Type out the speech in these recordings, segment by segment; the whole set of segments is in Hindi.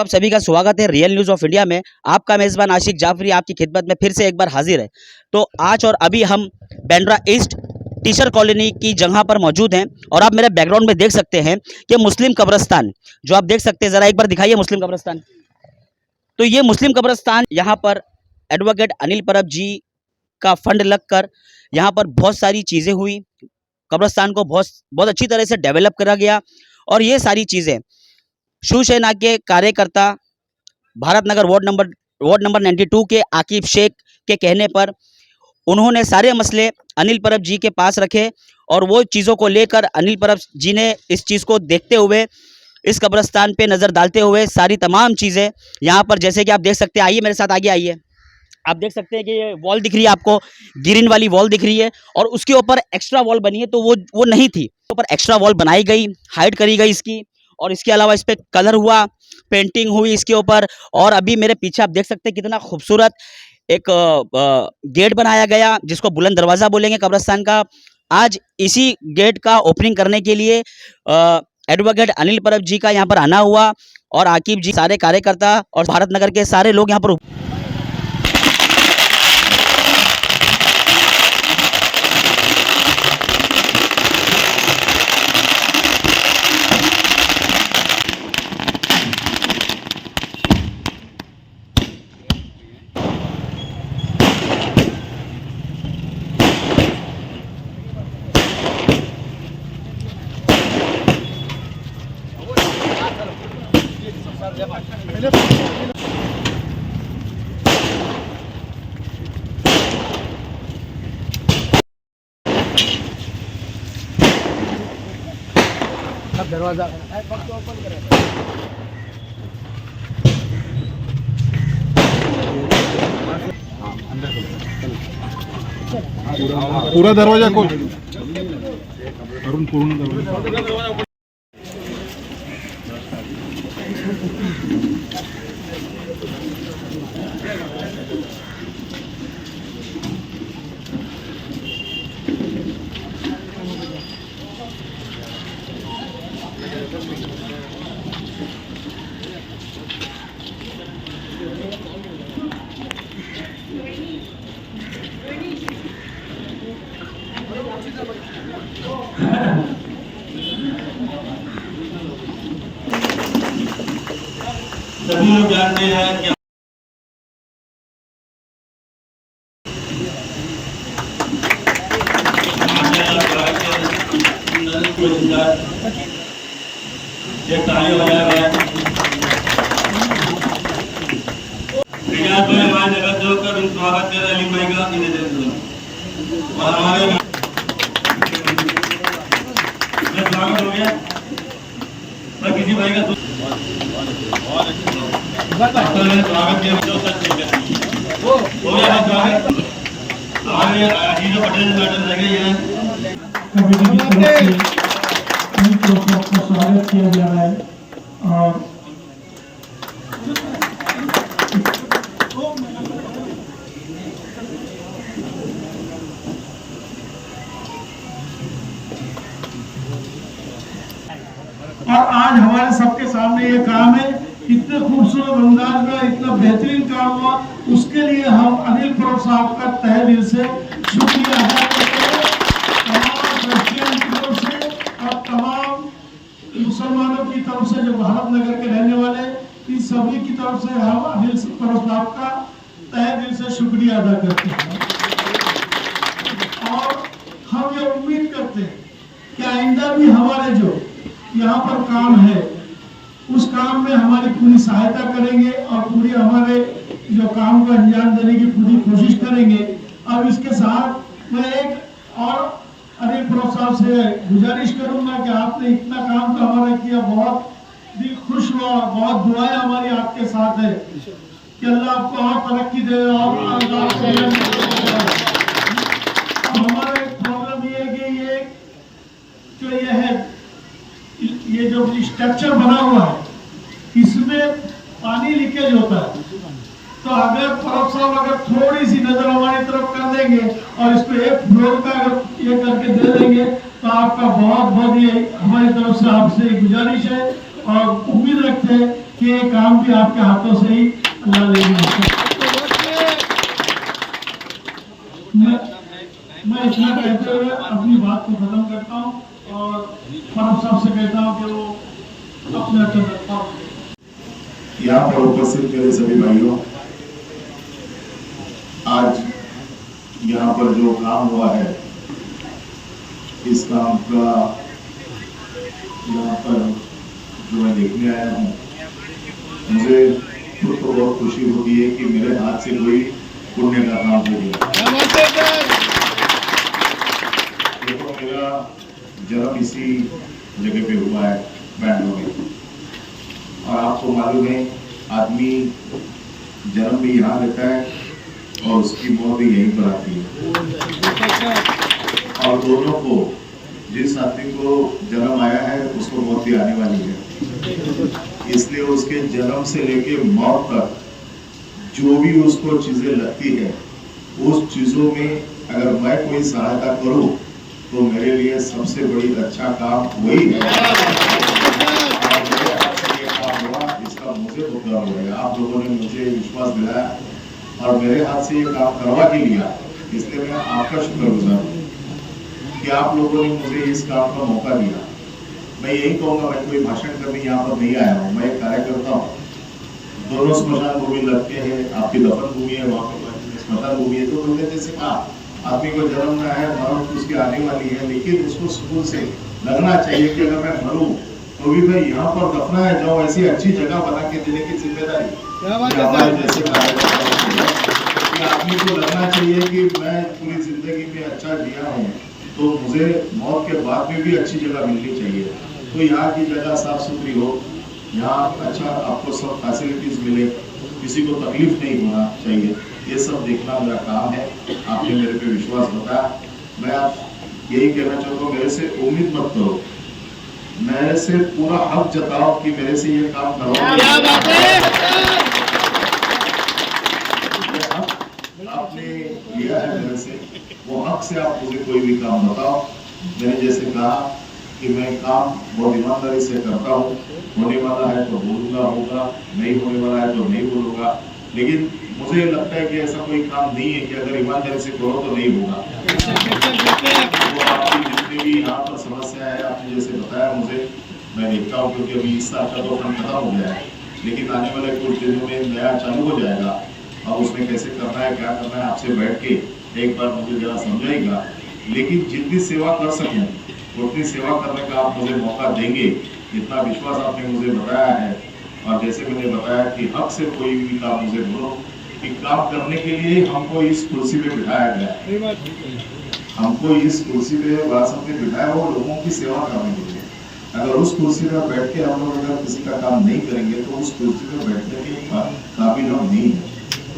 सभी का स्वागत है रियल न्यूज़ ऑफ इंडिया में। आपका मेज़बान आशिक जाफरी आपकी खिदमत में फिर से एक बार हाजिर है। तो आज और अभी हम बांद्रा ईस्ट टीचर कॉलोनी की जगह पर मौजूद हैं और आप मेरे बैकग्राउंड में देख सकते हैं कि मुस्लिम कब्रिस्तान जो आप देख सकते हैं, ज़रा एक बार दिखाइए मुस्लिम कब्रिस्तान। तो ये मुस्लिम कब्रिस्तान, यहाँ पर एडवोकेट अनिल परब जी का फंड लगकर यहाँ पर बहुत सारी चीज़ें हुई। कब्रिस्तान को बहुत अच्छी तरह से डेवलप करा गया और ये सारी चीज़ें शिवसेना के कार्यकर्ता भारत नगर वार्ड नंबर 92 के आकिब शेख के कहने पर उन्होंने सारे मसले अनिल परब जी के पास रखे और वो चीज़ों को लेकर अनिल परब जी ने इस चीज़ को देखते हुए, इस कब्रिस्तान पे नज़र डालते हुए सारी तमाम चीज़ें यहाँ पर, जैसे कि आप देख सकते हैं, आइए मेरे साथ आगे आइए। आप देख सकते हैं कि ये वॉल दिख रही है आपको, ग्रीन वाली वॉल दिख रही है और उसके ऊपर एक्स्ट्रा वॉल बनी है, तो वो नहीं थी, ऊपर एक्स्ट्रा वॉल बनाई गई, हाइड करी गई इसकी, और इसके अलावा इस पर कलर हुआ, पेंटिंग हुई इसके ऊपर। और अभी मेरे पीछे आप देख सकते हैं कितना खूबसूरत एक गेट बनाया गया जिसको बुलंद दरवाज़ा बोलेंगे कब्रिस्तान का। आज इसी गेट का ओपनिंग करने के लिए एडवोकेट अनिल परब जी का यहाँ पर आना हुआ और आकिब जी, सारे कार्यकर्ता और भारत नगर के सारे लोग यहाँ पर दरवाजा ओपन करें। पूरा दरवाजा खोल, अरुण पूर्ण दरवाजा। सभी लोग जानते हैं कि ताली बजाया गया हमारे जगत जो कर स्वागत कर अली भाई का और हमारे स्वागत हो गया और किसी भाई का स्वागत किया जो सच हो गया स्वागत। हमारे अजीजों पटेल मैडम लगे हैं, स्वागत किया जा रहा है और आज हमारे सबके सामने ये काम है। इतने खूबसूरत अंदाज में इतना बेहतरीन काम हुआ, उसके लिए हम अनिल परब साहब का तहे दिल से शुक्रिया अदा करते हैं। तमाम क्रिश्चियन की तरफ से और तमाम मुसलमानों की तरफ से, जो भारत नगर के रहने वाले, इन सभी की तरफ से हम अनिल परब साहब का तहे दिल से शुक्रिया अदा करते हैं। और हम ये उम्मीद करते हैं कि आइंदा भी हमारे जो यहाँ पर काम है उस काम में हमारी पूरी सहायता करेंगे और पूरी हमारे जो काम को अंजाम देने की पूरी कोशिश करेंगे। अब इसके साथ मैं एक और अनिल परब साहब से गुजारिश करूंगा कि आपने इतना काम तो हमारा किया, बहुत दिल खुश हुआ, बहुत दुआएं हमारी आपके साथ है कि अल्लाह आपको और तरक्की दे। और हमारा एक प्रॉब्लम ये है कि ये जो स्ट्रक्चर बना हुआ है इसमें पानी लीकेज होता है, तो अगर परब साहब अगर थोड़ी सी नजर हमारी तरफ कर देंगे और इसको एक फ्लोर का अगर ये करके दे देंगे तो आपका बहुत बहुत ये हमारी तरफ से आपसे गुजारिश है और उम्मीद रखते हैं कि ये काम भी आपके हाथों से ही अल्लाह लेगा। मैं इतना कहते हुए अपनी बात को खत्म करता हूँ और फर्म साहब से कहता हूँ कि वो अपने रखता यहाँ पर उपस्थित मेरे सभी भाइयों, आज यहाँ पर जो काम हुआ है, इस काम का यहाँ पर जो मैं देखने आया हूँ, मुझे खुद को बहुत खुशी होती है कि मेरे हाथ से कोई पुण्य का काम हो गया। देखो, मेरा जन्म इसी जगह पे हुआ है, बैंगलोर में, और आपको मालूम है आदमी जन्म भी यहाँ लेता है और उसकी मौत भी यहीं पर आती है, और दोनों को, जिस आदमी को जन्म आया है उसको मौत भी आने वाली है। इसलिए उसके जन्म से लेके मौत तक जो भी उसको चीजें लगती है, उस चीजों में अगर मैं कोई सहायता करूं तो मेरे लिए सबसे बड़ी अच्छा काम वही है। इसका मुझे भुगतान होगा। आप लोगों ने मुझे विश्वास दिलाया और मेरे हाथ से ये काम करवा के लिया, इसलिए मैं आपका शुक्रगुजार हूँ कि आप लोगों ने मुझे इस काम का मौका दिया। मैं यही कहूँगा, मैं कोई भाषण करने यहाँ पर नहीं आया हूँ, मैं एक कार्यकर्ता हूँ। दोनों स्मशान भूमि लगते हैं, आपकी दफन भूमि है, वहाँ पे स्मशान भूमि है। तो लोगों ने जैसे कहा आदमी को जन्म ना है, मौत उसकी आने वाली है, लेकिन उसको सुकून से लगना चाहिए कि अगर मैं मरूं तो भी मैं यहाँ पर दफनाया जाऊँ, ऐसी अच्छी जगह बना के देने की जिम्मेदारी हमारे जैसे आदमी को लगना चाहिए कि मैं पूरी जिंदगी में अच्छा जिया हूँ, तो मुझे मौत के बाद में भी अच्छी जगह मिलनी चाहिए। तो यहाँ की जगह साफ सुथरी हो, यहाँ अच्छा आपको सब फैसिलिटीज मिले, किसी को तकलीफ नहीं होना चाहिए, ये सब देखना मेरा काम है। आपने मेरे पे विश्वास बताया, मैं आप यही कहना चाहता हूँ, मेरे से उम्मीद मत करो, मेरे से पूरा हक जताओ कि मेरे से ये काम करवाओ। आपने लिया है मेरे से, वो हक से आप मुझे कोई भी काम बताओ। मैंने जैसे कहा कि मैं काम बहुत ईमानदारी से करता हूँ, होने वाला है तो बोलूंगा होगा, नहीं होने वाला है तो नहीं बोलूंगा, लेकिन मुझे लगता है कि ऐसा कोई काम नहीं है कि अगर ईमानदारी से करो तो नहीं होगा। तो आपकी जितनी भी यहाँ पर समस्या है, आपने जैसे बताया मुझे, मैं देखता हूँ, क्योंकि अभी इस साल का तो फंड खत्म हो गया है, लेकिन आने वाले कुछ दिनों में नया चालू हो जाएगा। अब उसमें कैसे करना है, क्या करना है, आपसे बैठ के एक बार मुझे जरा समझाएगा। लेकिन जितनी सेवा कर सकें उतनी सेवा करने का आप मुझे मौका देंगे, इतना विश्वास आपने मुझे बताया है। और जैसे मैंने बताया कि हक से कोई भी काम मुझे बोलो, कि काम करने के लिए हमको इस कुर्सी पे बिठाया गया, हमको इस कुर्सी पे वास्तव में बिठाया हो लोगों की सेवा करने के लिए। अगर उस कुर्सी पर बैठ के हम लोग अगर किसी का काम नहीं करेंगे तो उस कुर्सी पे बैठने के काबिल हम नहीं है।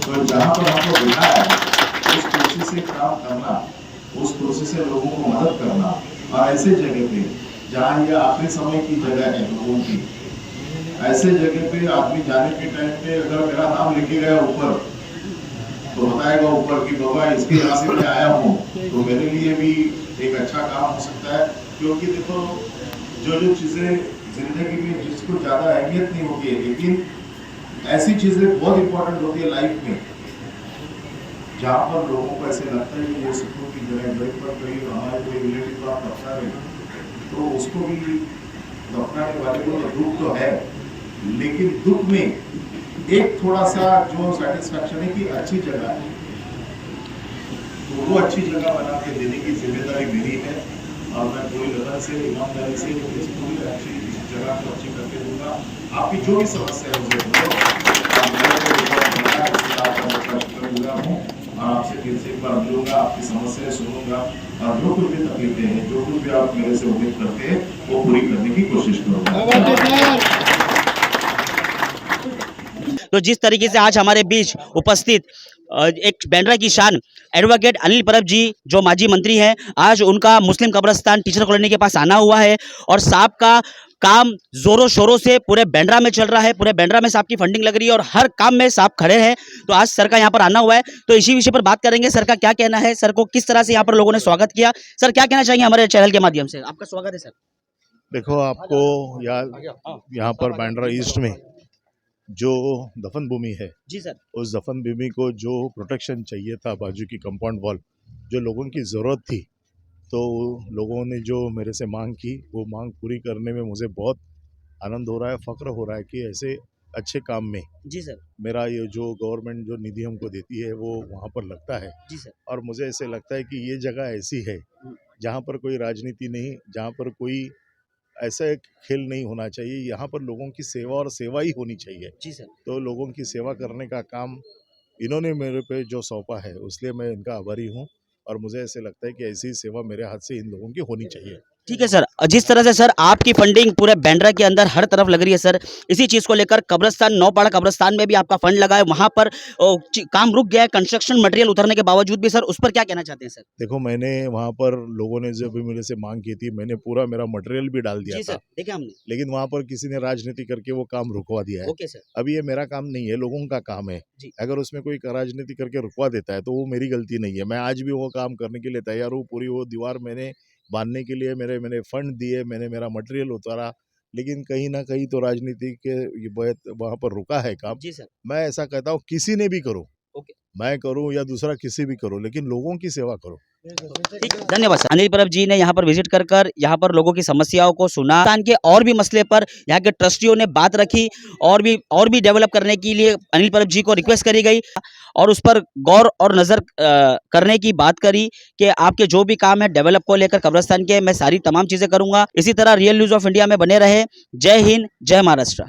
तो जहाँ पर हमको बिठाया है उस कुर्सी से काम करना, उस कुर्सी से लोगों को मदद करना, और ऐसे जगह पे जहाँ ये आखिरी समय की जगह है लोगों की, ऐसे जगह पे आदमी जाने के टाइम पे अगर मेरा नाम लिखे गया ऊपर तो बताएगा ऊपर कि बाबा इसके यहाँ से मैं आया हूँ, तो मेरे लिए भी एक अच्छा काम हो सकता है। क्योंकि देखो जो चीजें जिंदगी में जिसको ज्यादा अहमियत नहीं होती है, लेकिन ऐसी चीजें बहुत इंपॉर्टेंट होती है लाइफ में, जहाँ पर लोगों को ऐसे लगता है कि वो सुकून की जगह घर पर कोई हमारे कोई रिलेटिव को आप दफना रहे, तो उसको भी दफनाने वाले को तो दुख तो है, लेकिन दुख में एक थोड़ा सा जो सेटिस्फैक्शन है कि अच्छी जगह है, तो वो अच्छी जगह बना के देने की जिम्मेदारी मेरी है। और मैं पूरी लगन से, ईमानदारी से इसको भी अच्छी जगह को अच्छी करके दूंगा। आपकी जो भी समस्या है मुझे बोलो, और आपसे फिर से एक बार मिलूंगा, आपकी समस्याएं सुनूंगा, और जो कुछ भी तकलीफें हैं, जो कुछ भी आप मेरे से उम्मीद करते हैं, वो पूरी करने की कोशिश करूंगा। तो जिस तरीके से आज हमारे बीच उपस्थित एक बैंड्रा की शान एडवोकेट अनिल परब जी जो माजी मंत्री हैं, आज उनका मुस्लिम कब्रिस्तान टीचर कॉलोनी के पास आना हुआ है और साहब का काम जोरों शोरों से पूरे बैंड्रा में चल रहा है, पूरे बैंड्रा में साहब की फंडिंग लग रही है और हर काम में साहब खड़े हैं। तो आज सर का यहाँ पर आना हुआ है, तो इसी विषय पर बात करेंगे। सर का क्या कहना है, सर को किस तरह से यहाँ पर लोगों ने स्वागत किया, सर क्या कहना चाहेंगे हमारे चैनल के माध्यम से? आपका स्वागत है सर। देखो, आपको यहाँ पर बैंड्रा ईस्ट में जो दफन भूमि है, जी सर। उस दफन भूमि को जो प्रोटेक्शन चाहिए था, बाजू की कंपाउंड वॉल जो लोगों की ज़रूरत थी, तो लोगों ने जो मेरे से मांग की, वो मांग पूरी करने में मुझे बहुत आनंद हो रहा है, फ़ख्र हो रहा है कि ऐसे अच्छे काम में जी सर। मेरा ये जो गवर्नमेंट जो निधि हमको देती है वो वहाँ पर लगता है। जी सर। और मुझे ऐसे लगता है कि ये जगह ऐसी है जहाँ पर कोई राजनीति नहीं, जहाँ पर कोई ऐसा एक खेल नहीं होना चाहिए, यहाँ पर लोगों की सेवा और सेवा ही होनी चाहिए। जी सर। तो लोगों की सेवा करने का काम इन्होंने मेरे पे जो सौंपा है, इसलिए मैं इनका आभारी हूँ और मुझे ऐसे लगता है कि ऐसी ही सेवा मेरे हाथ से इन लोगों की होनी चाहिए। ठीक है सर। जिस तरह से सर आपकी फंडिंग पूरे बैंड्रा के अंदर हर तरफ लग रही है सर, इसी चीज़ को लेकर कब्रिस्तान, नौपाड़ा कब्रिस्तान में भी आपका फंड लगा है, वहाँ पर काम रुक गया है कंस्ट्रक्शन मटेरियल उतरने के बावजूद भी सर, उस पर क्या कहना चाहते हैं सर? देखो, मैंने वहाँ पर लोगों ने जब भी मेरे से मांग की थी, मैंने पूरा मेरा मटेरियल भी डाल दिया जी था, सर, देखा हमने। लेकिन वहाँ पर किसी ने राजनीति करके वो काम रुकवा दिया है। Okay sir. अभी ये मेरा काम नहीं है, लोगों का काम है। जी। अगर उसमें कोई राजनीति करके रुकवा देता है तो वो मेरी गलती नहीं है। मैं आज भी वो काम करने के लिए तैयार हूँ। पूरी वो दीवार मैंने बांधने के लिए मैंने फंड दिए, मैंने मेरा मटेरियल उतारा, लेकिन कहीं ना कहीं तो राजनीति के वहाँ पर रुका है काम। जी सर। मैं ऐसा कहता हूँ, किसी ने भी करो, ओके। मैं करूँ या दूसरा किसी भी करो, लेकिन लोगों की सेवा करो। ठीक, धन्यवाद सर। अनिल परब जी ने यहाँ पर विजिट कर यहाँ पर लोगों की समस्याओं को सुना, राजस्थान के और भी मसले पर यहाँ के ट्रस्टियों ने बात रखी और भी डेवलप करने के लिए अनिल परब जी को रिक्वेस्ट करी गई और उस पर गौर और नजर करने की बात करी कि आपके जो भी काम है डेवलप को लेकर कब्रिस्तान के, मैं सारी तमाम चीजें करूंगा। इसी तरह रियल न्यूज ऑफ इंडिया में बने रहे। जय हिंद, जय महाराष्ट्र।